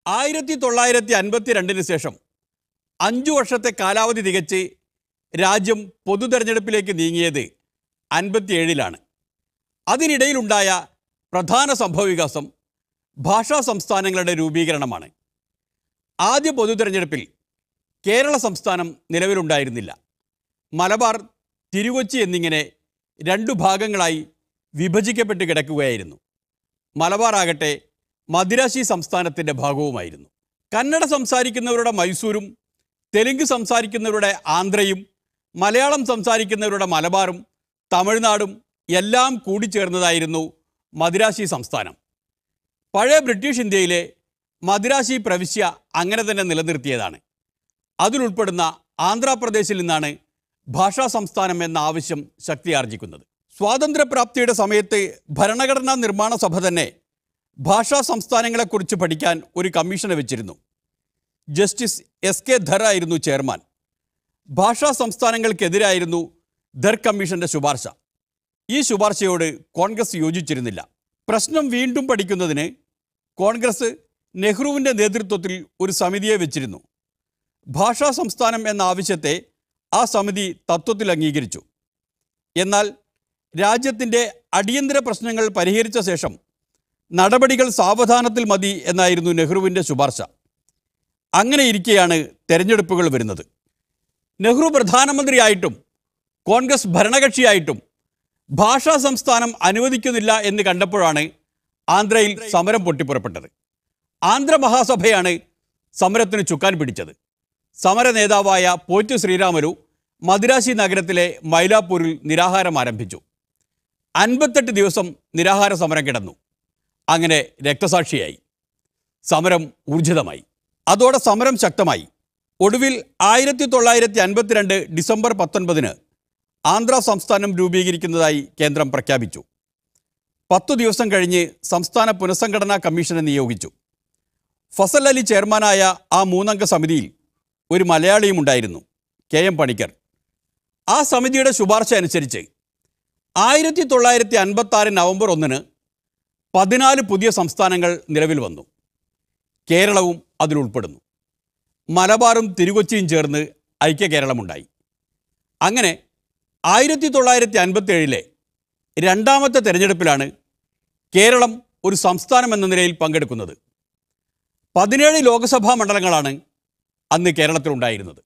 1952 ശേഷം 5 വർഷത്തെ കാലാവധി തികച്ച് രാജ്യം പൊതു തെരഞ്ഞെടുപ്പിലേക്ക് നീങ്ങിയത് 57-ലാണ്. അതിനിടയിലുണ്ടായ പ്രധാന സംഭവവികാസം ഭാഷാ സംസ്ഥാനങ്ങളുടെ രൂപീകരണമാണ്. ആദ്യ പൊതു തെരഞ്ഞെടുപ്പിൽ കേരള സംസ്ഥാനം നിലവിലുണ്ടായിരുന്നില്ല. മലബാർ, തിരുകൊച്ചി എന്നിങ്ങനെ 2 ഭാഗങ്ങളായി വിഭജിക്കപ്പെട്ട് കിടക്കുകയായിരുന്നു. മലബാർ ആകട്ടെ മദിരാശി സംസ്ഥാനത്തിൻ്റെ ഭാഗവുമായിരുന്നു. കന്നഡ സംസാരിക്കുന്നവരുടെ മൈസൂരും, തെലുങ്ക് സംസാരിക്കുന്നവരുടെ ആന്ധ്രയും, മലയാളം സംസാരിക്കുന്നവരുടെ മലബാറും, തമിഴ്നാടും എല്ലാം കൂടിച്ചേർന്നതായിരുന്നു മദിരാശി സംസ്ഥാനം. പഴയ ബ്രിട്ടീഷ് ഇന്ത്യയിലെ മദിരാശി പ്രവിശ്യ അങ്ങനെ തന്നെ നിലനിർത്തിയതാണ്. അതിലുൾപ്പെടുന്ന ആന്ധ്രാപ്രദേശിൽ നിന്നാണ് ഭാഷാ സംസ്ഥാനം എന്ന ആവശ്യം ശക്തിയാർജിക്കുന്നത്. സ്വാതന്ത്ര്യപ്രാപ്തിയുടെ സമയത്ത് ഭരണഘടനാ നിർമ്മാണ സഭ തന്നെ ഭാഷാ സംസ്ഥാനങ്ങളെക്കുറിച്ച് പഠിക്കാൻ ഒരു കമ്മീഷനെ വെച്ചിരുന്നു. ജസ്റ്റിസ് എസ്.കെ. ധർ ആയിരുന്നു ചെയർമാൻ. ഭാഷാ സംസ്ഥാനങ്ങൾക്കെതിരായിരുന്നു ധർ കമ്മീഷൻ്റെ ശുപാർശ. ഈ ശുപാർശയോട് കോൺഗ്രസ് യോജിച്ചിരുന്നില്ല. പ്രശ്നം വീണ്ടും പഠിക്കുന്നതിന് കോൺഗ്രസ് നെഹ്റുവിൻ്റെ നേതൃത്വത്തിൽ ഒരു സമിതിയെ വെച്ചിരുന്നു. ഭാഷാ സംസ്ഥാനം എന്ന ആവശ്യത്തെ ആ സമിതി തത്വത്തിൽ അംഗീകരിച്ചു. എന്നാൽ രാജ്യത്തിൻ്റെ അടിയന്തര പ്രശ്നങ്ങൾ പരിഹരിച്ച ശേഷം നടപടികൾ സാവധാനത്തിൽ മതി എന്നായിരുന്നു നെഹ്റുവിൻ്റെ ശുപാർശ. അങ്ങനെ ഇരിക്കെയാണ് തെരഞ്ഞെടുപ്പുകൾ വരുന്നത്. നെഹ്റു പ്രധാനമന്ത്രിയായിട്ടും കോൺഗ്രസ് ഭരണകക്ഷിയായിട്ടും ഭാഷാ സംസ്ഥാനം അനുവദിക്കുന്നില്ല എന്ന് കണ്ടപ്പോഴാണ് ആന്ധ്രയിൽ സമരം പൊട്ടിപ്പുറപ്പെട്ടത്. ആന്ധ്ര മഹാസഭയാണ് സമരത്തിന് ചുക്കാൻ പിടിച്ചത്. സമര നേതാവായ പോറ്റ് ശ്രീരാമലു മദിരാശി നഗരത്തിലെ മൈലാപ്പൂരിൽ നിരാഹാരം ആരംഭിച്ചു. 58 ദിവസം നിരാഹാര സമരം കിടന്നു. അങ്ങനെ രക്തസാക്ഷിയായി. സമരം ഊർജിതമായി. അതോടെ സമരം ശക്തമായി. ഒടുവിൽ 1952 ഡിസംബർ 19 ആന്ധ്ര സംസ്ഥാനം രൂപീകരിക്കുന്നതായി കേന്ദ്രം പ്രഖ്യാപിച്ചു. 10 ദിവസം കഴിഞ്ഞ് സംസ്ഥാന പുനഃസംഘടനാ കമ്മീഷനെ നിയോഗിച്ചു. ഫസൽ അലി ചെയർമാനായ ആ 3-അംഗ സമിതിയിൽ ഒരു മലയാളിയും ഉണ്ടായിരുന്നു, കെ.എം. പണിക്കർ. ആ സമിതിയുടെ ശുപാർശ അനുസരിച്ച് 1956 നവംബർ 1 14 പുതിയ സംസ്ഥാനങ്ങൾ നിലവിൽ വന്നു. കേരളവും അതിലുൾപ്പെടുന്നു. മലബാറും തിരുകൊച്ചിയും ചേർന്ന് ഐക്യ കേരളമുണ്ടായി. അങ്ങനെ 1957 രണ്ടാമത്തെ തെരഞ്ഞെടുപ്പിലാണ് കേരളം ഒരു സംസ്ഥാനം എന്ന നിലയിൽ പങ്കെടുക്കുന്നത്. 17 ലോക്സഭാ മണ്ഡലങ്ങളാണ് അന്ന് കേരളത്തിലുണ്ടായിരുന്നത്.